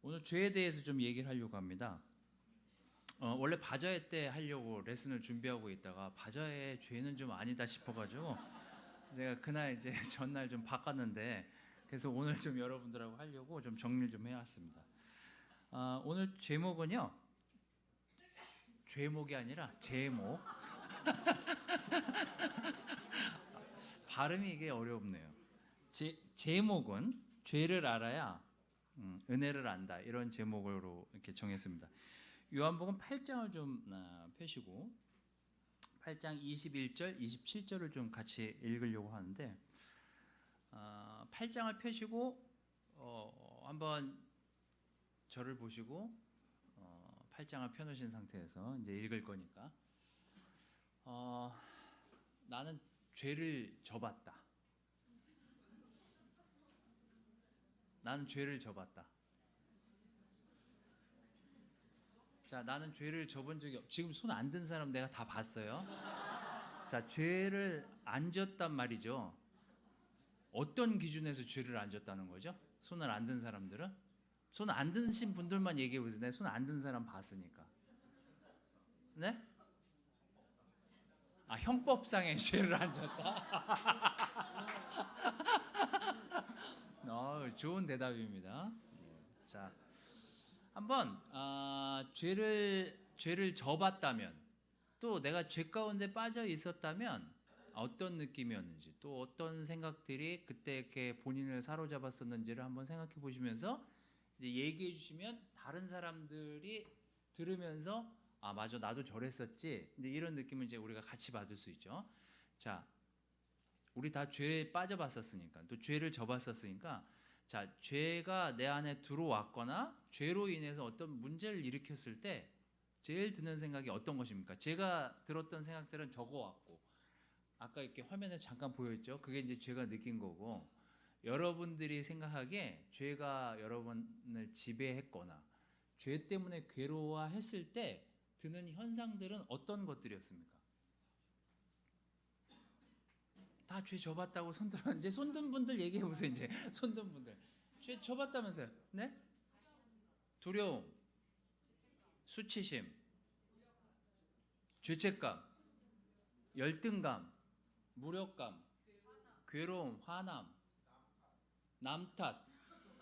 오늘 죄에 대해서 좀 얘기를 하려고 합니다. 원래 바자회 때 하려고 레슨을 준비하고 있다가 바자회 죄는 좀 아니다 싶어가지고 제가 그날 이제 전날 좀 바꿨는데, 그래서 오늘 좀 여러분들하고 하려고 좀 정리를 좀 해왔습니다. 오늘 제목은요, 죄목이 아니라 제목. 발음이 이게 어렵네요. 제목은 죄를 알아야 은혜를 안다, 이런 제목으로 이렇게 정했습니다. 요한복음 8장을 좀 펴시고 8장 21절, 27절을 좀 같이 읽으려고 하는데, 8장을 펴시고 한번 저를 보시고 8장을 펴놓으신 상태에서 이제 읽을 거니까, 나는 죄를 져봤다. 나는 죄를 져봤다. 자, 나는 죄를 져본 적이 지금 손 안 든 사람 내가 다 봤어요. 자, 죄를 안 졌단 말이죠. 어떤 기준에서 죄를 안 졌다는 거죠? 손을 안 든 사람들은? 손 안 드신 분들만 얘기해 보세요. 내가 손 안 든 사람 봤으니까. 네? 형법상의 죄를 안 졌다? 좋은 대답입니다. 자, 한번 죄를 져봤다면, 또 내가 죄 가운데 빠져 있었다면 어떤 느낌이었는지, 또 어떤 생각들이 그때 이렇게 본인을 사로잡았었는지를 한번 생각해 보시면서 이제 얘기해 주시면 다른 사람들이 들으면서 맞아, 나도 저랬었지, 이제 이런 느낌을 이제 우리가 같이 받을 수 있죠. 자, 우리 다 죄에 빠져봤었으니까, 또 죄를 져봤었으니까, 자, 죄가 내 안에 들어왔거나 죄로 인해서 어떤 문제를 일으켰을 때 제일 드는 생각이 어떤 것입니까? 제가 들었던 생각들은 적어왔고, 아까 이렇게 화면에 잠깐 보였죠? 그게 이제 제가 느낀 거고, 여러분들이 생각하기에 죄가 여러분을 지배했거나 죄 때문에 괴로워했을 때 드는 현상들은 어떤 것들이었습니까? 다 죄 져봤다고 손들어. 이제 손든 분들 얘기해 보세요. 이제 손든 분들 죄 져봤다면서요? 네? 두려움, 수치심, 죄책감, 열등감, 무력감, 괴로움, 화남, 남 탓.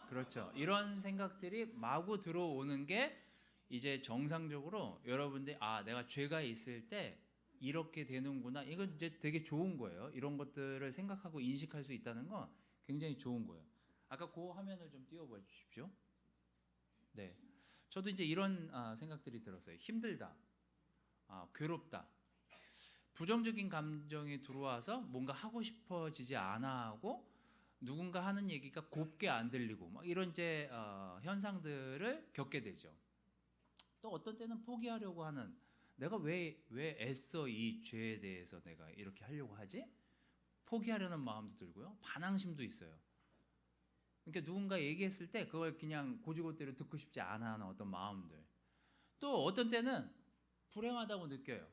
그렇죠. 이런 생각들이 마구 들어오는 게 이제 정상적으로 여러분들이 내가 죄가 있을 때 이렇게 되는구나, 이건 이제 되게 좋은 거예요. 이런 것들을 생각하고 인식할 수 있다는 건 굉장히 좋은 거예요. 아까 그 화면을 좀 띄워봐 주십시오. 네, 저도 이제 이런 생각들이 들었어요. 힘들다, 괴롭다, 부정적인 감정이 들어와서 뭔가 하고 싶어지지 않아 하고, 누군가 하는 얘기가 곱게 안 들리고, 막 이런 이제 현상들을 겪게 되죠. 또 어떤 때는 포기하려고 하는, 내가 왜 애써 이 죄에 대해서 내가 이렇게 하려고 하지? 포기하려는 마음도 들고요. 반항심도 있어요. 그러니까 누군가 얘기했을 때 그걸 그냥 고지고대로 듣고 싶지 않아 하는 어떤 마음들. 또 어떤 때는 불행하다고 느껴요.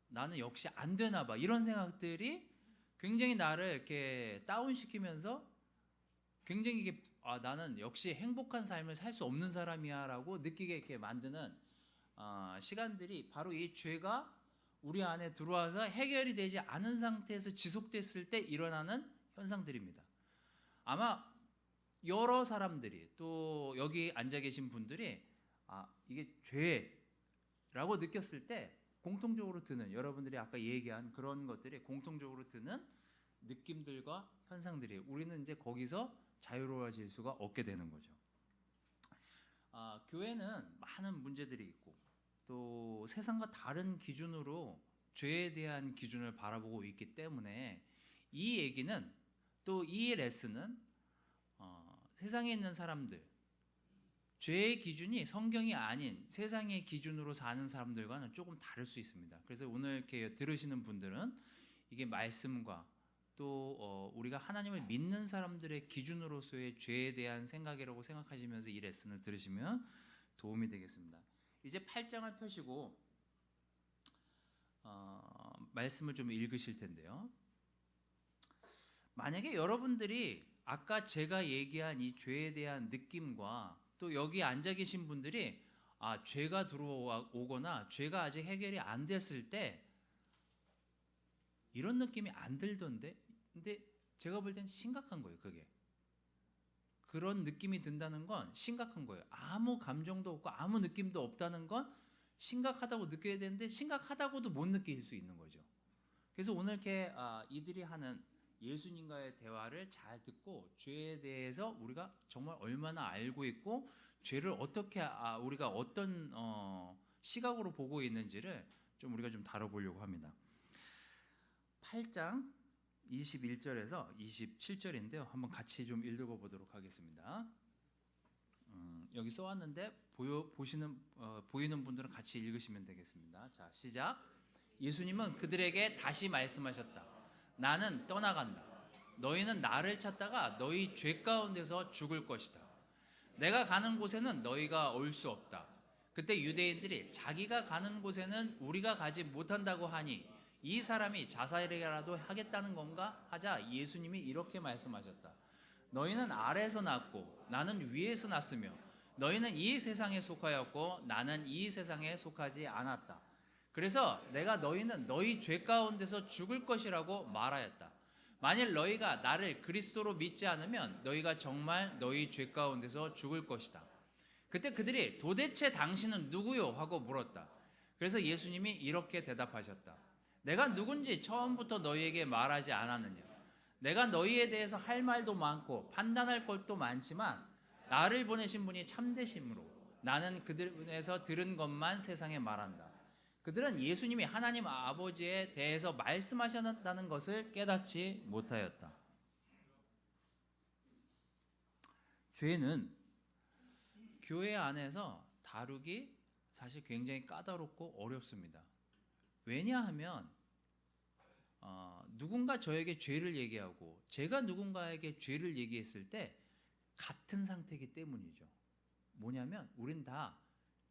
나는 역시 안 되나 봐, 이런 생각들이 굉장히 나를 이렇게 다운시키면서 굉장히 이게 나는 역시 행복한 삶을 살 수 없는 사람이야 라고 느끼게 이렇게 만드는 시간들이 바로 이 죄가 우리 안에 들어와서 해결이 되지 않은 상태에서 지속됐을 때 일어나는 현상들입니다. 아마 여러 사람들이, 또 여기 앉아 계신 분들이 이게 죄라고 느꼈을 때 공통적으로 드는, 여러분들이 아까 얘기한 그런 것들이 공통적으로 드는 느낌들과 현상들이, 우리는 이제 거기서 자유로워질 수가 없게 되는 거죠. 교회는 많은 문제들이 있고, 또 세상과 다른 기준으로 죄에 대한 기준을 바라보고 있기 때문에 이 얘기는, 또 이 레슨은 세상에 있는 사람들, 죄의 기준이 성경이 아닌 세상의 기준으로 사는 사람들과는 조금 다를 수 있습니다. 그래서 오늘 이렇게 들으시는 분들은 이게 말씀과 또 우리가 하나님을 믿는 사람들의 기준으로서의 죄에 대한 생각이라고 생각하시면서 이 레슨을 들으시면 도움이 되겠습니다. 이제 8장을 펴시고 말씀을 좀 읽으실 텐데요. 만약에 여러분들이 아까 제가 얘기한 이 죄에 대한 느낌과 또 여기 앉아 계신 분들이 죄가 들어오거나 죄가 아직 해결이 안 됐을 때 이런 느낌이 안 들던데, 근데 제가 볼 땐 심각한 거예요. 그게 그런 느낌이 든다는 건 심각한 거예요. 아무 감정도 없고 아무 느낌도 없다는 건 심각하다고 느껴야 되는데 심각하다고도 못 느낄 수 있는 거죠. 그래서 오늘 이렇게 이들이 하는 예수님과의 대화를 잘 듣고 죄에 대해서 우리가 정말 얼마나 알고 있고 죄를 어떻게 우리가 어떤 시각으로 보고 있는지를 좀 우리가 좀 다뤄보려고 합니다. 8장 21절에서 27절인데요. 한번 같이 좀 읽어보도록 하겠습니다. 여기 써왔는데 보이는 분들은 같이 읽으시면 되겠습니다. 자, 시작. 예수님은 그들에게 다시 말씀하셨다. 나는 떠나간다. 너희는 나를 찾다가 너희 죄 가운데서 죽을 것이다. 내가 가는 곳에는 너희가 올 수 없다. 그때 유대인들이 자기가 가는 곳에는 우리가 가지 못한다고 하니 이 사람이 자살이라도 하겠다는 건가 하자 예수님이 이렇게 말씀하셨다. 너희는 아래에서 났고 나는 위에서 났으며 너희는 이 세상에 속하였고 나는 이 세상에 속하지 않았다. 그래서 내가 너희는 너희 죄 가운데서 죽을 것이라고 말하였다. 만일 너희가 나를 그리스도로 믿지 않으면 너희가 정말 너희 죄 가운데서 죽을 것이다. 그때 그들이 도대체 당신은 누구요? 하고 물었다. 그래서 예수님이 이렇게 대답하셨다. 내가 누군지 처음부터 너희에게 말하지 않았느냐? 내가 너희에 대해서 할 말도 많고 판단할 것도 많지만 나를 보내신 분이 참되심으로 나는 그들에서 들은 것만 세상에 말한다. 그들은 예수님이 하나님 아버지에 대해서 말씀하셨다는 것을 깨닫지 못하였다. 죄는 교회 안에서 다루기 사실 굉장히 까다롭고 어렵습니다. 왜냐하면 누군가 저에게 죄를 얘기하고 제가 누군가에게 죄를 얘기했을 때 같은 상태이기 때문이죠. 뭐냐면 우린 다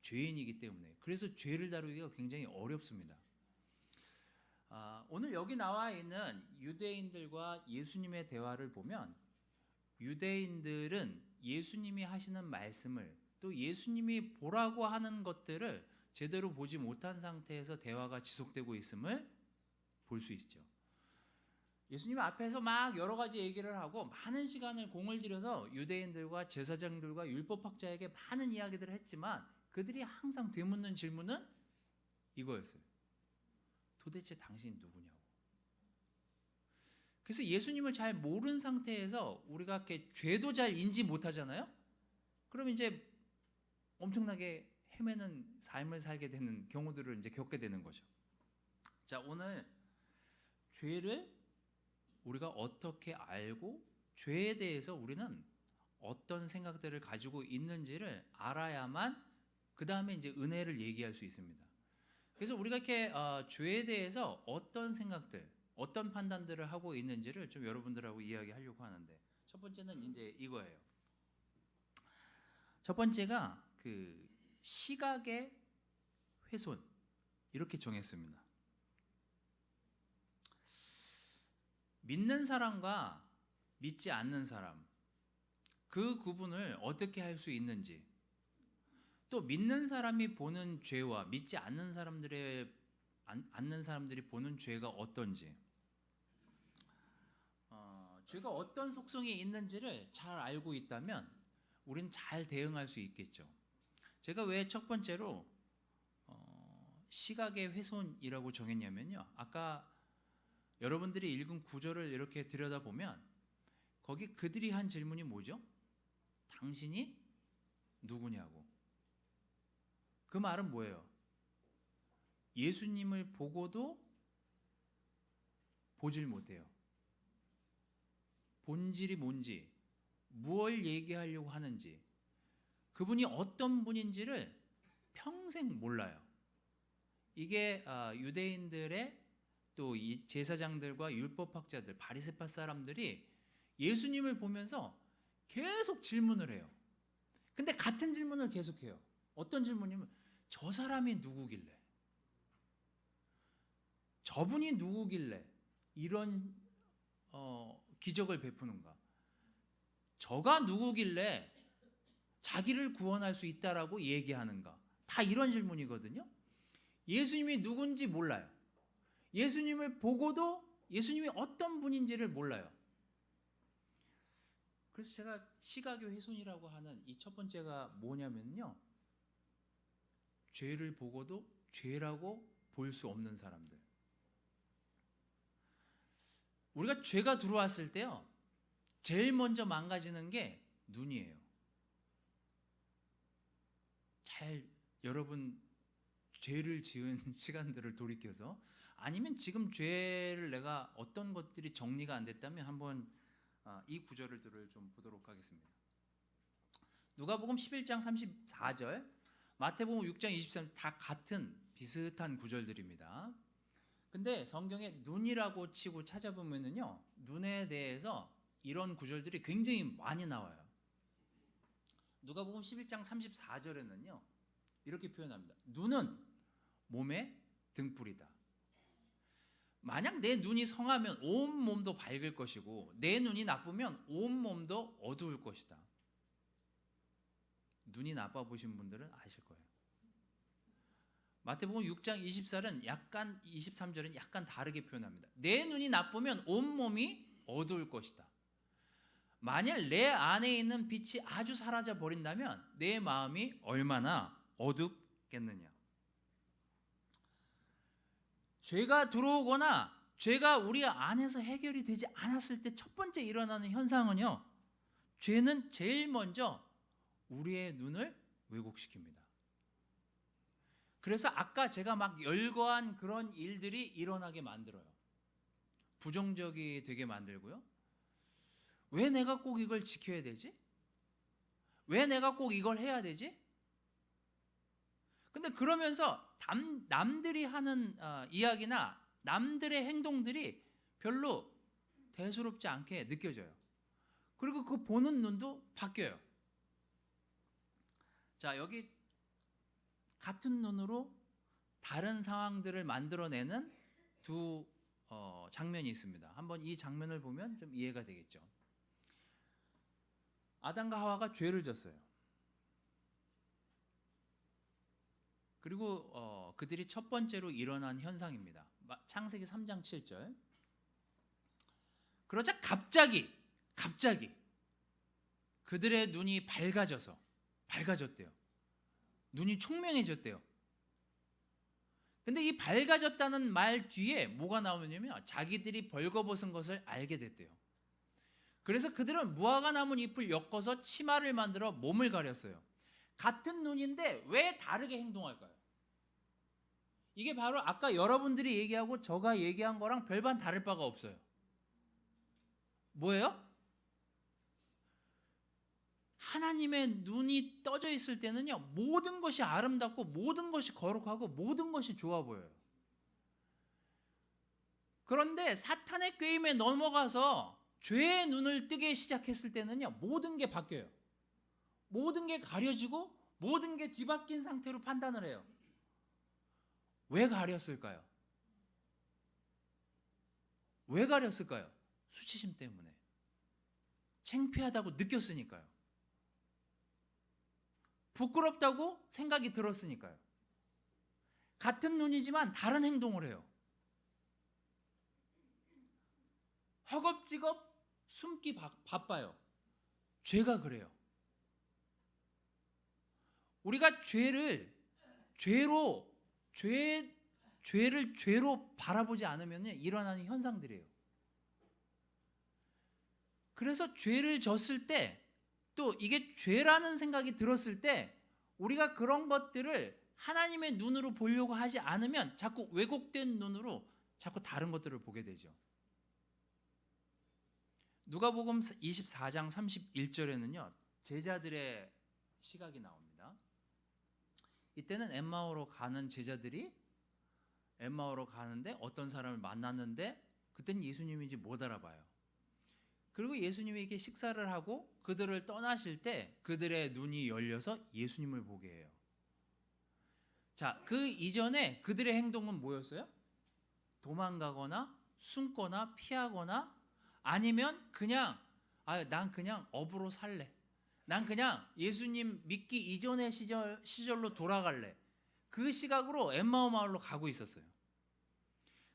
죄인이기 때문에. 그래서 죄를 다루기가 굉장히 어렵습니다. 오늘 여기 나와 있는 유대인들과 예수님의 대화를 보면 유대인들은 예수님이 하시는 말씀을 또 예수님이 보라고 하는 것들을 제대로 보지 못한 상태에서 대화가 지속되고 있음을 볼 수 있죠. 예수님 앞에서 막 여러 가지 얘기를 하고 많은 시간을 공을 들여서 유대인들과 제사장들과 율법학자에게 많은 이야기들을 했지만 그들이 항상 되묻는 질문은 이거였어요. 도대체 당신이 누구냐고. 그래서 예수님을 잘 모르는 상태에서 우리가 이렇게 죄도 잘 인지 못하잖아요. 그럼 이제 엄청나게 헤매는 삶을 살게 되는 경우들을 이제 겪게 되는 거죠. 자, 오늘 죄를 우리가 어떻게 알고 죄에 대해서 우리는 어떤 생각들을 가지고 있는지를 알아야만 그 다음에 이제 은혜를 얘기할 수 있습니다. 그래서 우리가 이렇게 죄에 대해서 어떤 생각들, 어떤 판단들을 하고 있는지를 좀 여러분들하고 이야기하려고 하는데 첫 번째는 이제 이거예요. 첫 번째가 그 시각의 훼손 이렇게 정했습니다. 믿는 사람과 믿지 않는 사람 그 구분을 어떻게 할 수 있는지 또 믿는 사람이 보는 죄와 믿지 않는 사람들이 보는 죄가 어떤지 죄가 어떤 속성이 있는지를 잘 알고 있다면 우린 잘 대응할 수 있겠죠. 제가 왜 첫 번째로 시각의 훼손이라고 정했냐면요. 아까 여러분들이 읽은 구절을 이렇게 들여다보면 거기 그들이 한 질문이 뭐죠? 당신이 누구냐고. 그 말은 뭐예요? 예수님을 보고도 보질 못해요. 본질이 뭔지, 무엇을 얘기하려고 하는지, 그분이 어떤 분인지를 평생 몰라요. 이게 유대인들의 또 이 제사장들과 율법학자들, 바리새파 사람들이 예수님을 보면서 계속 질문을 해요. 근데 같은 질문을 계속해요. 어떤 질문이면 저 사람이 누구길래? 저분이 누구길래 이런 기적을 베푸는가? 저가 누구길래 자기를 구원할 수 있다라고 얘기하는가? 다 이런 질문이거든요. 예수님이 누군지 몰라요. 예수님을 보고도 예수님이 어떤 분인지를 몰라요. 그래서 제가 시각의 훼손이라고 하는 이 첫 번째가 뭐냐면요, 죄를 보고도 죄라고 볼 수 없는 사람들. 우리가 죄가 들어왔을 때요, 제일 먼저 망가지는 게 눈이에요. 여러분 죄를 지은 시간들을 돌이켜서, 아니면 지금 죄를 내가 어떤 것들이 정리가 안 됐다면 한번 이 구절들을 좀 보도록 하겠습니다. 누가복음 11장 34절, 마태복음 6장 23절 다 같은 비슷한 구절들입니다. 근데 성경에 눈이라고 치고 찾아보면은요, 눈에 대해서 이런 구절들이 굉장히 많이 나와요. 누가복음 11장 34절에는요 이렇게 표현합니다. 눈은 몸의 등불이다. 만약 내 눈이 성하면 온 몸도 밝을 것이고 내 눈이 나쁘면 온 몸도 어두울 것이다. 눈이 나빠 보신 분들은 아실 거예요. 마태복음 6장 23절은 약간 다르게 표현합니다. 내 눈이 나쁘면 온 몸이 어두울 것이다. 만약 내 안에 있는 빛이 아주 사라져 버린다면 내 마음이 얼마나 어둡겠느냐. 죄가 들어오거나 죄가 우리 안에서 해결이 되지 않았을 때 첫 번째 일어나는 현상은요, 죄는 제일 먼저 우리의 눈을 왜곡시킵니다. 그래서 아까 제가 막 열거한 그런 일들이 일어나게 만들어요. 부정적이 되게 만들고요. 왜 내가 꼭 이걸 지켜야 되지? 왜 내가 꼭 이걸 해야 되지? 근데 그러면서 남들이 하는 이야기나 남들의 행동들이 별로 대수롭지 않게 느껴져요. 그리고 그 보는 눈도 바뀌어요. 자, 여기 같은 눈으로 다른 상황들을 만들어내는 두 장면이 있습니다. 한번 이 장면을 보면 좀 이해가 되겠죠. 아담과 하와가 죄를 졌어요. 그리고 그들이 첫 번째로 일어난 현상입니다. 창세기 3장 7절. 그러자 갑자기 그들의 눈이 밝아졌대요. 눈이 총명해졌대요. 근데 이 밝아졌다는 말 뒤에 뭐가 나오냐면 자기들이 벌거벗은 것을 알게 됐대요. 그래서 그들은 무화과 나무 잎을 엮어서 치마를 만들어 몸을 가렸어요. 같은 눈인데 왜 다르게 행동할까요? 이게 바로 아까 여러분들이 얘기하고 저가 얘기한 거랑 별반 다를 바가 없어요. 뭐예요? 하나님의 눈이 떠져 있을 때는요, 모든 것이 아름답고 모든 것이 거룩하고 모든 것이 좋아 보여요. 그런데 사탄의 꾀임에 넘어가서 죄의 눈을 뜨게 시작했을 때는요, 모든 게 바뀌어요. 모든 게 가려지고 모든 게 뒤바뀐 상태로 판단을 해요. 왜 가렸을까요? 왜 가렸을까요? 수치심 때문에. 창피하다고 느꼈으니까요. 부끄럽다고 생각이 들었으니까요. 같은 눈이지만 다른 행동을 해요. 허겁지겁 숨기 바빠요. 죄가 그래요. 우리가 죄를 죄로 바라보지 않으면 일어나는 현상들이에요. 그래서 죄를 졌을 때, 또 이게 죄라는 생각이 들었을 때 우리가 그런 것들을 하나님의 눈으로 보려고 하지 않으면 자꾸 왜곡된 눈으로 자꾸 다른 것들을 보게 되죠. 누가복음 24장 31절에는요 제자들의 시각이 나옵니다. 이때는 엠마오로 가는 제자들이 엠마오로 가는데 어떤 사람을 만났는데 그때는 예수님인지 못 알아봐요. 그리고 예수님이 이렇게 식사를 하고 그들을 떠나실 때 그들의 눈이 열려서 예수님을 보게 해요. 자, 그 이전에 그들의 행동은 뭐였어요? 도망가거나 숨거나 피하거나 아니면 그냥 난 그냥 업으로 살래. 난 그냥 예수님 믿기 이전의 시절로 돌아갈래. 그 시각으로 엠마오 마을로 가고 있었어요.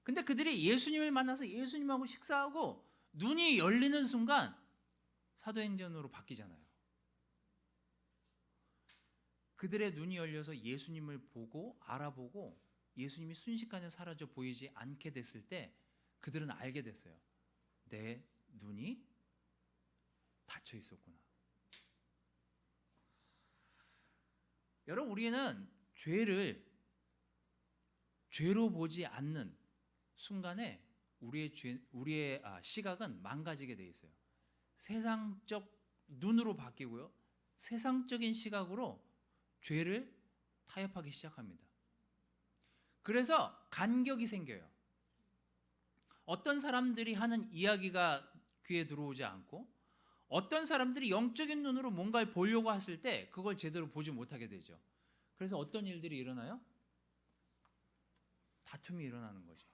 근데 그들이 예수님을 만나서 예수님하고 식사하고 눈이 열리는 순간 사도행전으로 바뀌잖아요. 그들의 눈이 열려서 예수님을 보고 알아보고 예수님이 순식간에 사라져 보이지 않게 됐을 때 그들은 알게 됐어요. 내 눈이 닫혀 있었구나. 여러분, 우리는 죄로 보지 않는 순간에 우리의 시각은 망가지게 돼 있어요. 세상적 눈으로 바뀌고요. 세상적인 시각으로 죄를 타협하기 시작합니다. 그래서 간격이 생겨요. 어떤 사람들이 하는 이야기가 귀에 들어오지 않고 어떤 사람들이 영적인 눈으로 뭔가를 보려고 했을 때 그걸 제대로 보지 못하게 되죠. 그래서 어떤 일들이 일어나요? 다툼이 일어나는 거죠.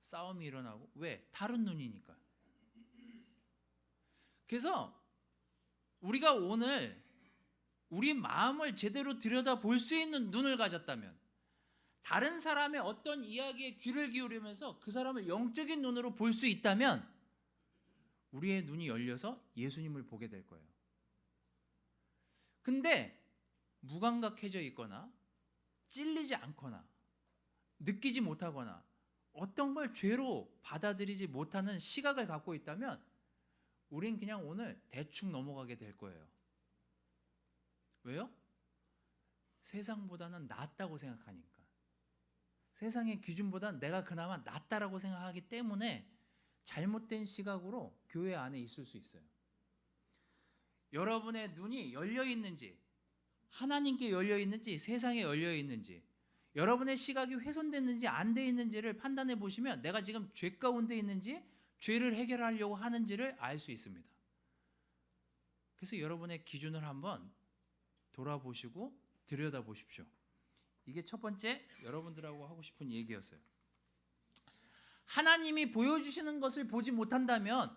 싸움이 일어나고. 왜? 다른 눈이니까. 그래서 우리가 오늘 우리 마음을 제대로 들여다볼 수 있는 눈을 가졌다면, 다른 사람의 어떤 이야기에 귀를 기울이면서 그 사람을 영적인 눈으로 볼 수 있다면 우리의 눈이 열려서 예수님을 보게 될 거예요. 근데 무감각해져 있거나 찔리지 않거나 느끼지 못하거나 어떤 걸 죄로 받아들이지 못하는 시각을 갖고 있다면 우린 그냥 오늘 대충 넘어가게 될 거예요. 왜요? 세상보다는 낫다고 생각하니까. 세상의 기준보다는 내가 그나마 낫다라고 생각하기 때문에 잘못된 시각으로 교회 안에 있을 수 있어요. 여러분의 눈이 열려 있는지, 하나님께 열려 있는지, 세상에 열려 있는지, 여러분의 시각이 훼손됐는지 안 돼 있는지를 판단해 보시면 내가 지금 죄 가운데 있는지, 죄를 해결하려고 하는지를 알 수 있습니다. 그래서 여러분의 기준을 한번 돌아보시고 들여다보십시오. 이게 첫 번째 여러분들하고 하고 싶은 얘기였어요. 하나님이 보여주시는 것을 보지 못한다면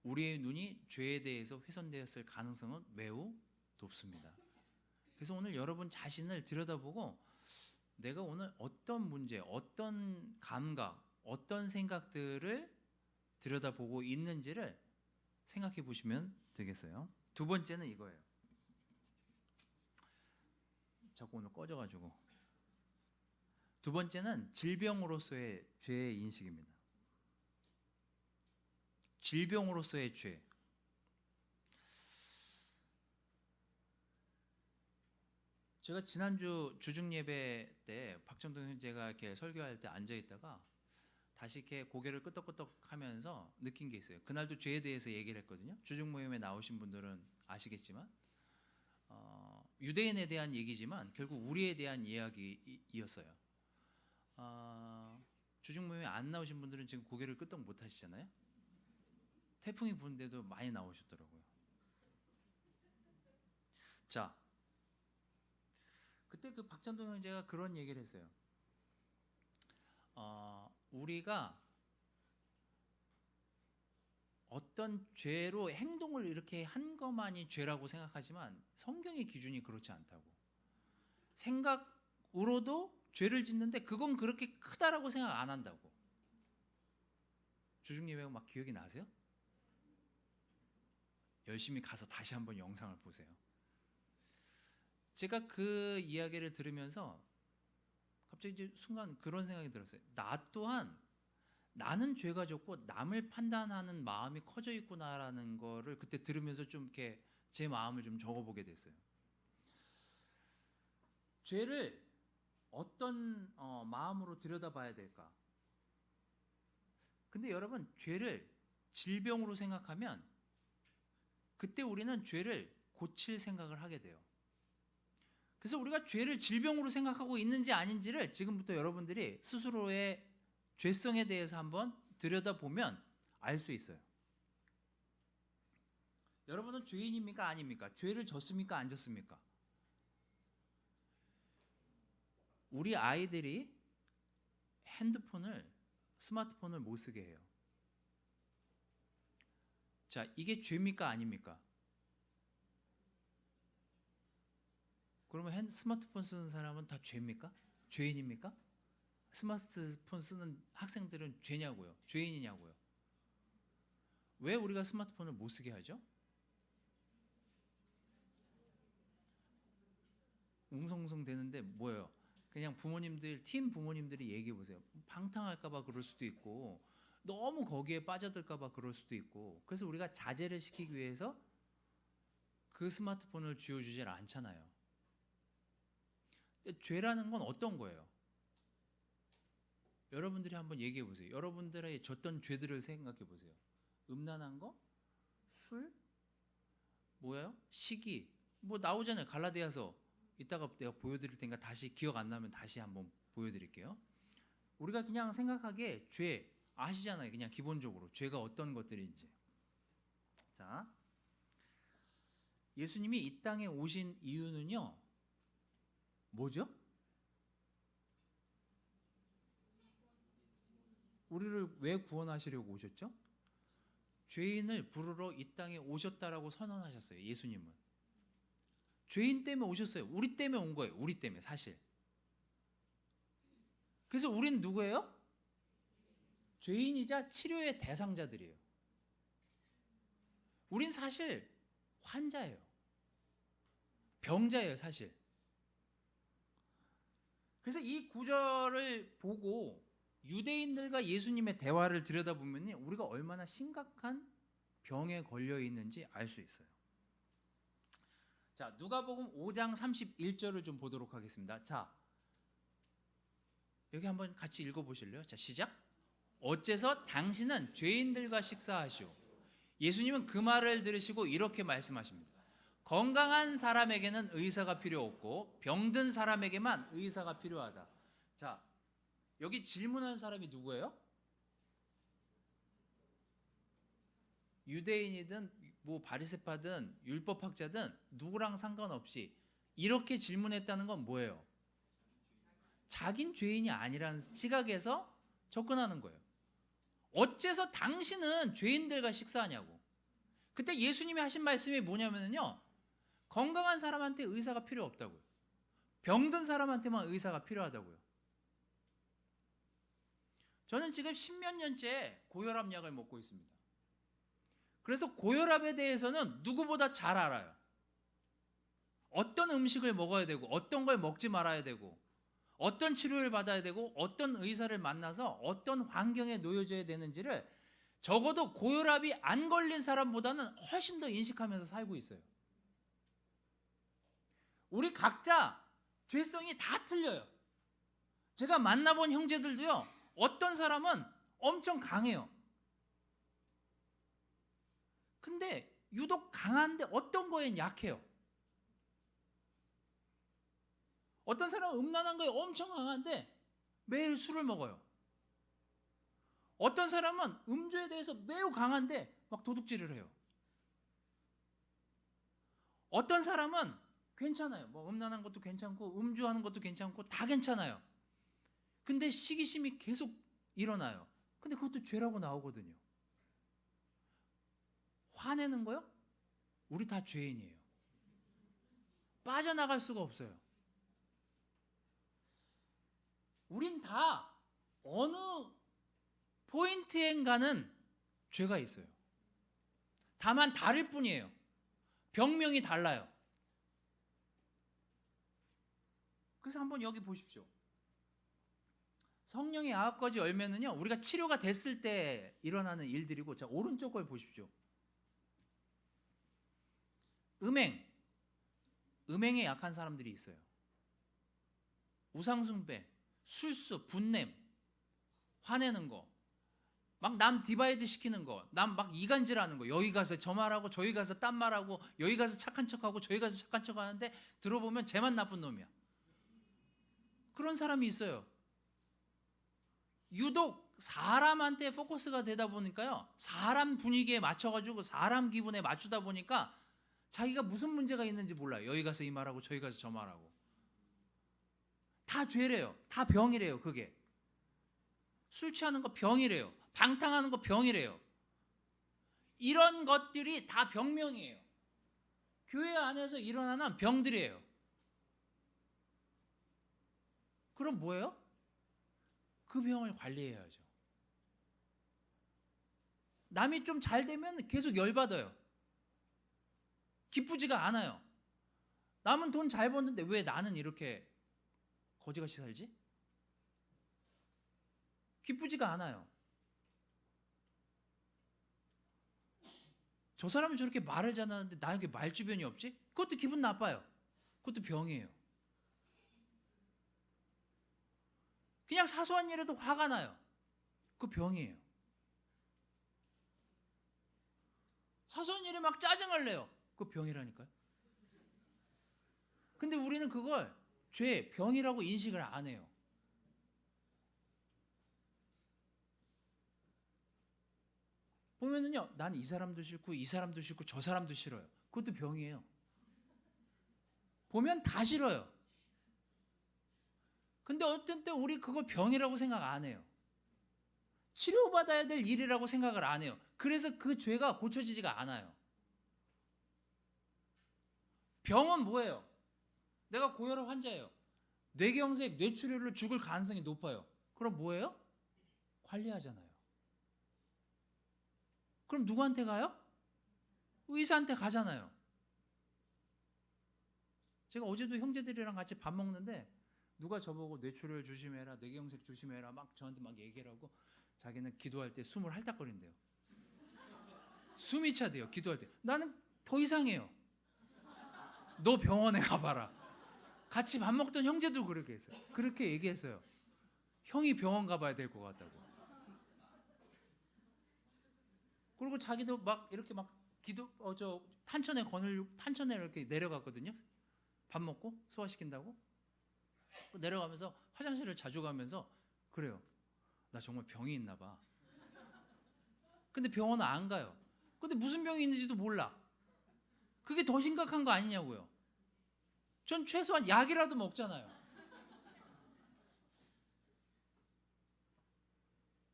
우리의 눈이 죄에 대해서 훼손되었을 가능성은 매우 높습니다. 그래서 오늘 여러분 자신을 들여다보고 내가 오늘 어떤 문제, 어떤 감각, 어떤 생각들을 들여다보고 있는지를 생각해 보시면 되겠어요. 두 번째는 이거예요. 자꾸 오늘 꺼져가지고. 두 번째는 질병으로서의 죄의 인식입니다. 질병으로서의 죄. 제가 지난주 주중 예배 때 박정동 형제가 이렇게 설교할 때 앉아 있다가 다시 이렇게 고개를 끄덕끄덕 하면서 느낀 게 있어요. 그날도 죄에 대해서 얘기를 했거든요. 주중 모임에 나오신 분들은 아시겠지만 유대인에 대한 얘기지만 결국 우리에 대한 이야기였어요. 주중 모임에 안 나오신 분들은 지금 고개를 끄덕 못 하시잖아요. 태풍이 부는데도 많이 나오셨더라고요. 자, 그때 그 박찬동 형제가 그런 얘기를 했어요. 우리가 어떤 죄로 행동을 이렇게 한 것만이 죄라고 생각하지만 성경의 기준이 그렇지 않다고. 생각으로도 죄를 짓는데 그건 그렇게 크다라고 생각 안 한다고. 주중 예배가 막 기억이 나세요? 열심히 가서 다시 한번 영상을 보세요. 제가 그 이야기를 들으면서 갑자기 이제 순간 그런 생각이 들었어요. 나 또한 나는 죄가 졌고 남을 판단하는 마음이 커져 있구나라는 거를 그때 들으면서 좀 이렇게 제 마음을 좀 적어보게 됐어요. 죄를 어떤 마음으로 들여다봐야 될까? 근데 여러분, 죄를 질병으로 생각하면 그때 우리는 죄를 고칠 생각을 하게 돼요. 그래서 우리가 죄를 질병으로 생각하고 있는지 아닌지를 지금부터 여러분들이 스스로의 죄성에 대해서 한번 들여다보면 알 수 있어요. 여러분은 죄인입니까? 아닙니까? 죄를 졌습니까? 안 졌습니까? 우리 아이들이 스마트폰을 못 쓰게 해요. 자, 이게 죄입니까 아닙니까? 그러면 스마트폰 쓰는 사람은 다 죄입니까? 죄인입니까? 스마트폰 쓰는 학생들은 죄냐고요? 죄인이냐고요? 왜 우리가 스마트폰을 못 쓰게 하죠? 웅성웅성 되는데 뭐예요? 그냥 부모님들, 팀 부모님들이 얘기해 보세요. 방탕할까봐 그럴 수도 있고, 너무 거기에 빠져들까봐 그럴 수도 있고, 그래서 우리가 자제를 시키기 위해서 그 스마트폰을 쥐어주질 않잖아요. 죄라는 건 어떤 거예요? 여러분들이 한번 얘기해 보세요. 여러분들의 졌던 죄들을 생각해 보세요. 음란한 거? 술? 뭐예요? 시기? 뭐 나오잖아요. 갈라디아서. 이따가 내가 보여드릴 테니까 다시 기억 안 나면 다시 한번 보여드릴게요. 우리가 그냥 생각하기에 죄 아시잖아요. 그냥 기본적으로 죄가 어떤 것들인지. 자, 예수님이 이 땅에 오신 이유는요, 뭐죠? 우리를 왜 구원하시려고 오셨죠? 죄인을 부르러 이 땅에 오셨다라고 선언하셨어요. 예수님은 죄인 때문에 오셨어요. 우리 때문에 온 거예요. 우리 때문에 사실. 그래서 우리는 누구예요? 죄인이자 치료의 대상자들이에요. 우린 사실 환자예요. 병자예요, 사실. 그래서 이 구절을 보고 유대인들과 예수님의 대화를 들여다보면 우리가 얼마나 심각한 병에 걸려 있는지 알 수 있어요. 자, 누가복음 5장 31절을 좀 보도록 하겠습니다. 자, 여기 한번 같이 읽어보실래요? 자, 시작. 어째서 당신은 죄인들과 식사하시오. 예수님은 그 말을 들으시고 이렇게 말씀하십니다. 건강한 사람에게는 의사가 필요 없고 병든 사람에게만 의사가 필요하다. 자, 여기 질문한 사람이 누구예요? 유대인이든 뭐 바리새파든 율법학자든 누구랑 상관없이 이렇게 질문했다는 건 뭐예요? 자긴 죄인이 아니라는 시각에서 접근하는 거예요. 어째서 당신은 죄인들과 식사하냐고. 그때 예수님이 하신 말씀이 뭐냐면요, 건강한 사람한테 의사가 필요 없다고요. 병든 사람한테만 의사가 필요하다고요. 저는 지금 10몇 년째 고혈압 약을 먹고 있습니다. 그래서 고혈압에 대해서는 누구보다 잘 알아요. 어떤 음식을 먹어야 되고 어떤 걸 먹지 말아야 되고 어떤 치료를 받아야 되고 어떤 의사를 만나서 어떤 환경에 놓여져야 되는지를 적어도 고혈압이 안 걸린 사람보다는 훨씬 더 인식하면서 살고 있어요. 우리 각자 죄성이 다 틀려요. 제가 만나본 형제들도요, 어떤 사람은 엄청 강해요. 근데 유독 강한데 어떤 거엔 약해요. 어떤 사람은 음란한 거에 엄청 강한데 매일 술을 먹어요. 어떤 사람은 음주에 대해서 매우 강한데 막 도둑질을 해요. 어떤 사람은 괜찮아요. 뭐 음란한 것도 괜찮고 음주하는 것도 괜찮고 다 괜찮아요. 근데 시기심이 계속 일어나요. 근데 그것도 죄라고 나오거든요. 화내는 거요? 우리 다 죄인이에요. 빠져나갈 수가 없어요. 우린 다 어느 포인트엔가는 죄가 있어요. 다만 다를 뿐이에요. 병명이 달라요. 그래서 한번 여기 보십시오. 성령의 9가지 열매는요, 우리가 치료가 됐을 때 일어나는 일들이고, 자, 오른쪽 걸 보십시오. 음행에 약한 사람들이 있어요. 우상숭배, 술수, 분냄, 화내는 거, 막 남 디바이드 시키는 거, 남 막 이간질하는 거, 여기 가서 저 말하고 저기 가서 딴 말하고 여기 가서 착한 척하고 저기 가서 착한 척하는데 들어보면 쟤만 나쁜 놈이야. 그런 사람이 있어요. 유독 사람한테 포커스가 되다 보니까요, 사람 분위기에 맞춰가지고 사람 기분에 맞추다 보니까 자기가 무슨 문제가 있는지 몰라요. 여기 가서 이 말하고 저기 가서 저 말하고. 다 죄래요. 다 병이래요. 그게 술 취하는 거 병이래요. 방탕하는 거 병이래요. 이런 것들이 다 병명이에요. 교회 안에서 일어나는 병들이에요. 그럼 뭐예요? 그 병을 관리해야죠. 남이 좀 잘 되면 계속 열받아요. 기쁘지가 않아요. 남은 돈 잘 버는데 왜 나는 이렇게 거지같이 살지? 기쁘지가 않아요. 저 사람이 저렇게 말을 잘하는데 나에게 말주변이 없지? 그것도 기분 나빠요. 그것도 병이에요. 그냥 사소한 일에도 화가 나요. 그거 병이에요. 사소한 일에 막 짜증을 내요. 그거 병이라니까요. 근데 우리는 그걸 죄, 병이라고 인식을 안 해요. 보면은요, 난 이 사람도 싫고 이 사람도 싫고 저 사람도 싫어요. 그것도 병이에요. 보면 다 싫어요. 근데 어떤 때 우리 그걸 병이라고 생각 안 해요. 치료받아야 될 일이라고 생각을 안 해요. 그래서 그 죄가 고쳐지지가 않아요. 병은 뭐예요? 내가 고혈압 환자예요. 뇌경색, 뇌출혈로 죽을 가능성이 높아요. 그럼 뭐예요? 관리하잖아요. 그럼 누구한테 가요? 의사한테 가잖아요. 제가 어제도 형제들이랑 같이 밥 먹는데 누가 저보고 뇌출혈 조심해라, 뇌경색 조심해라 막 저한테 막 얘기를 하고 자기는 기도할 때 숨을 핥아거린대요. 숨이 차대요, 기도할 때. 나는 더 이상해요. 너 병원에 가봐라. 같이 밥 먹던 형제도 그렇게 했어요. 그렇게 얘기했어요. 형이 병원 가봐야 될 것 같다고. 그리고 자기도 막 이렇게 막 저 탄천에 이렇게 내려갔거든요. 밥 먹고 소화시킨다고 내려가면서 화장실을 자주 가면서 그래요. 나 정말 병이 있나 봐. 근데 병원은 안 가요. 근데 무슨 병이 있는지도 몰라. 그게 더 심각한 거 아니냐고요. 전 최소한 약이라도 먹잖아요.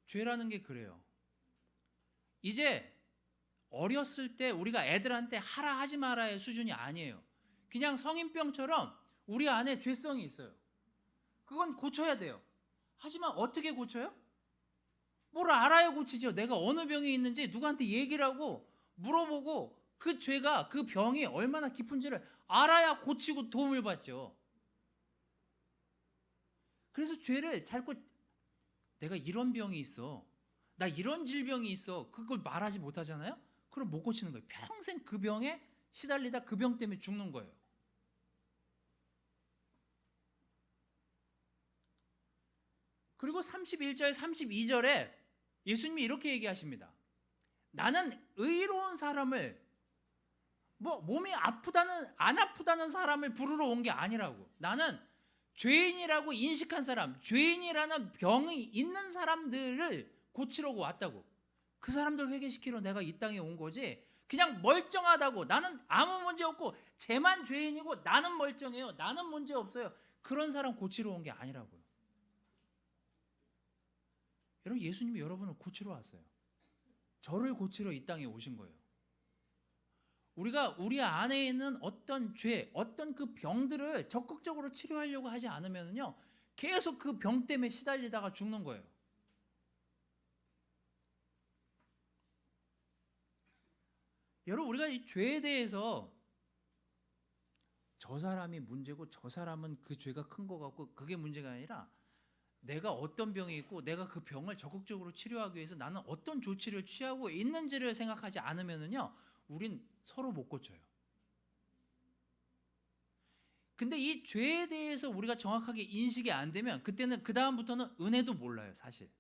죄라는 게 그래요. 이제 어렸을 때 우리가 애들한테 하라 하지 마라의 수준이 아니에요. 그냥 성인병처럼 우리 안에 죄성이 있어요. 그건 고쳐야 돼요. 하지만 어떻게 고쳐요? 뭘 알아야 고치죠. 내가 어느 병이 있는지 누구한테 얘기를 하고 물어보고 그 죄가, 그 병이 얼마나 깊은지를 알아야 고치고 도움을 받죠. 그래서 죄를 자꾸 내가 이런 병이 있어, 나 이런 질병이 있어, 그걸 말하지 못하잖아요. 그럼 못 고치는 거예요. 평생 그 병에 시달리다 그 병 때문에 죽는 거예요. 그리고 31절 32절에 예수님이 이렇게 얘기하십니다. 나는 의로운 사람을 몸이 아프다는 안 아프다는 사람을 부르러 온 게 아니라고. 나는 죄인이라고 인식한 사람, 죄인이라는 병이 있는 사람들을 고치려고 왔다고. 그 사람들 회개시키러 내가 이 땅에 온 거지. 그냥 멀쩡하다고, 나는 아무 문제 없고 쟤만 죄인이고 나는 멀쩡해요, 나는 문제 없어요, 그런 사람 고치러 온 게 아니라고요. 여러분, 예수님이 여러분을 고치러 왔어요. 저를 고치러 이 땅에 오신 거예요. 우리가 우리 안에 있는 어떤 죄, 어떤 그 병들을 적극적으로 치료하려고 하지 않으면요, 계속 그 병 때문에 시달리다가 죽는 거예요. 여러분, 우리가 이 죄에 대해서 저 사람이 문제고 저 사람은 그 죄가 큰 거 같고 그게 문제가 아니라 내가 어떤 병이 있고 내가 그 병을 적극적으로 치료하기 위해서 나는 어떤 조치를 취하고 있는지를 생각하지 않으면요, 우린 서로 못 고쳐요. 근데 이 죄에 대해서 우리가 정확하게 인식이 안 되면 그때는 그 다음부터는 은혜도 몰라요, 사실.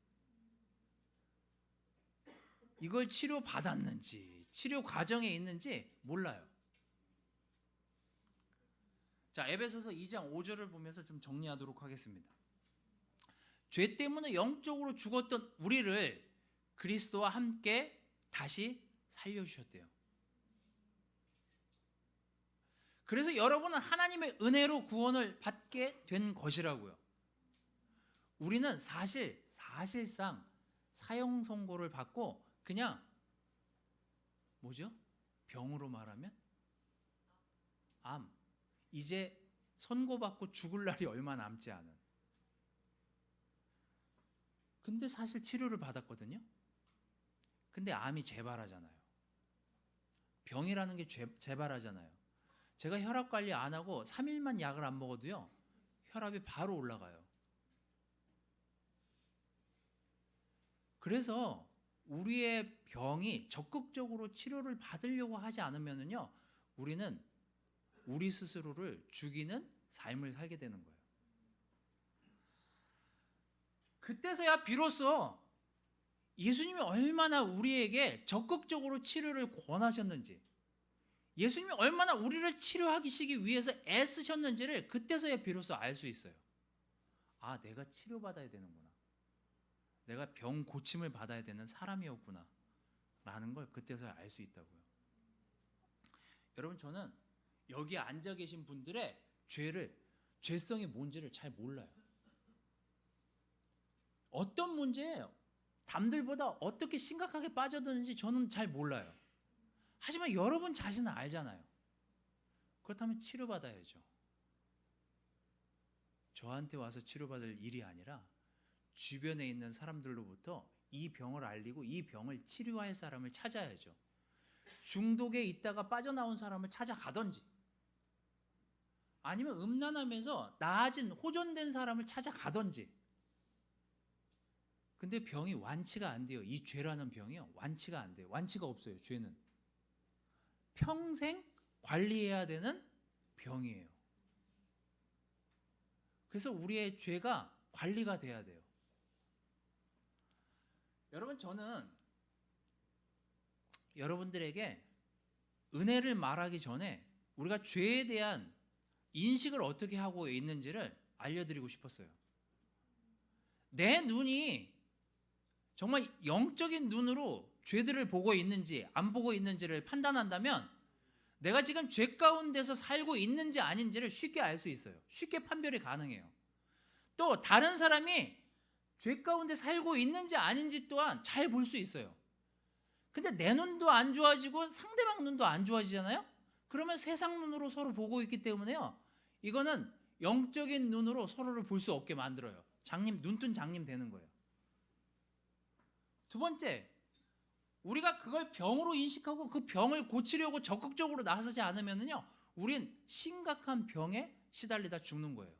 이걸 치료받았는지 치료 과정에 있는지 몰라요. 자, 에베소서 2장 5절을 보면서 좀 정리하도록 하겠습니다. 죄 때문에 영적으로 죽었던 우리를 그리스도와 함께 다시 살려주셨대요. 그래서 여러분은 하나님의 은혜로 구원을 받게 된 것이라고요. 우리는 사실상 사형 선고를 받고 그냥 뭐죠? 병으로 말하면 암. 이제 선고받고 죽을 날이 얼마 남지 않은. 근데 사실 치료를 받았거든요. 근데 암이 재발하잖아요. 병이라는 게 재발하잖아요. 제가 혈압 관리 안 하고 3일만 약을 안 먹어도요, 혈압이 바로 올라가요. 그래서 우리의 병이 적극적으로 치료를 받으려고 하지 않으면요, 우리는 우리 스스로를 죽이는 삶을 살게 되는 거예요. 그때서야 비로소 예수님이 얼마나 우리에게 적극적으로 치료를 권하셨는지, 예수님이 얼마나 우리를 치료하시기 위해서 애쓰셨는지를 그때서야 비로소 알 수 있어요. 아, 내가 치료받아야 되는구나. 내가 병 고침을 받아야 되는 사람이었구나 라는 걸 그때서야 알 수 있다고요. 여러분, 저는 여기 앉아 계신 분들의 죄성이 뭔지를 잘 몰라요. 어떤 문제예요? 남들보다 어떻게 심각하게 빠져드는지 저는 잘 몰라요. 하지만 여러분 자신은 알잖아요. 그렇다면 치료받아야죠. 저한테 와서 치료받을 일이 아니라 주변에 있는 사람들로부터 이 병을 알리고 이 병을 치료할 사람을 찾아야죠. 중독에 있다가 빠져나온 사람을 찾아가든지, 아니면 음란하면서 나아진 호전된 사람을 찾아가든지. 근데 병이 완치가 안 돼요. 이 죄라는 병이요, 완치가 안 돼요. 완치가 없어요. 죄는 평생 관리해야 되는 병이에요. 그래서 우리의 죄가 관리가 돼야 돼요. 여러분, 저는 여러분들에게 은혜를 말하기 전에 우리가 죄에 대한 인식을 어떻게 하고 있는지를 알려드리고 싶었어요. 내 눈이 정말 영적인 눈으로 죄들을 보고 있는지 안 보고 있는지를 판단한다면 내가 지금 죄 가운데서 살고 있는지 아닌지를 쉽게 알 수 있어요. 쉽게 판별이 가능해요. 또 다른 사람이 죄 가운데 살고 있는지 아닌지 또한 잘 볼 수 있어요. 근데 내 눈도 안 좋아지고 상대방 눈도 안 좋아지잖아요. 그러면 세상 눈으로 서로 보고 있기 때문에요, 이거는 영적인 눈으로 서로를 볼 수 없게 만들어요. 눈뜬 장님 되는 거예요. 두 번째, 우리가 그걸 병으로 인식하고 그 병을 고치려고 적극적으로 나서지 않으면요, 우린 심각한 병에 시달리다 죽는 거예요.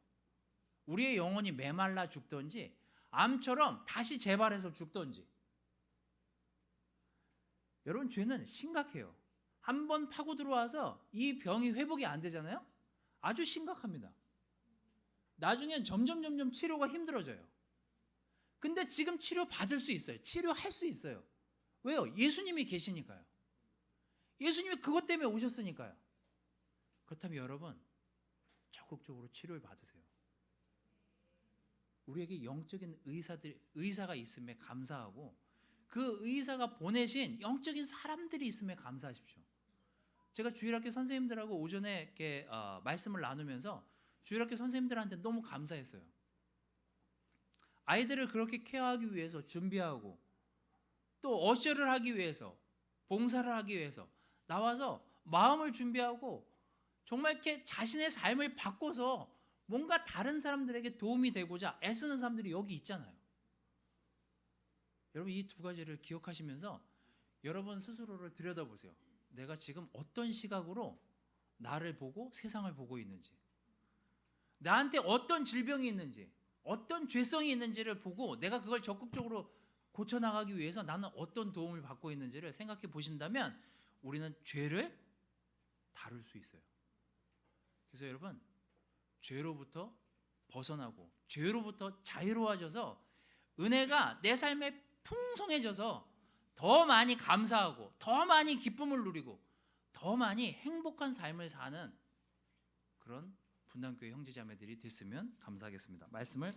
우리의 영혼이 메말라 죽든지 암처럼 다시 재발해서 죽든지. 여러분, 죄는 심각해요. 한번 파고 들어와서 이 병이 회복이 안 되잖아요. 아주 심각합니다. 나중엔 점점 치료가 힘들어져요. 근데 지금 치료 받을 수 있어요. 치료할 수 있어요. 왜요? 예수님이 계시니까요. 예수님이 그것 때문에 오셨으니까요. 그렇다면 여러분, 적극적으로 치료를 받으세요. 우리에게 영적인 의사가 있음에 감사하고, 그 의사가 보내신 영적인 사람들이 있음에 감사하십시오. 제가 주일학교 선생님들하고 오전에 이렇게 말씀을 나누면서 주일학교 선생님들한테 너무 감사했어요. 아이들을 그렇게 케어하기 위해서 준비하고, 또 어셔를 하기 위해서, 봉사를 하기 위해서 나와서 마음을 준비하고 정말 이렇게 자신의 삶을 바꿔서 뭔가 다른 사람들에게 도움이 되고자 애쓰는 사람들이 여기 있잖아요. 여러분, 이 두 가지를 기억하시면서 여러분 스스로를 들여다보세요. 내가 지금 어떤 시각으로 나를 보고 세상을 보고 있는지, 나한테 어떤 질병이 있는지, 어떤 죄성이 있는지를 보고 내가 그걸 적극적으로 고쳐나가기 위해서 나는 어떤 도움을 받고 있는지를 생각해 보신다면 우리는 죄를 다룰 수 있어요. 그래서 여러분, 죄로부터 벗어나고 죄로부터 자유로워져서 은혜가 내 삶에 풍성해져서 더 많이 감사하고 더 많이 기쁨을 누리고 더 많이 행복한 삶을 사는 그런 분당교회 형제자매들이 됐으면 감사하겠습니다. 말씀을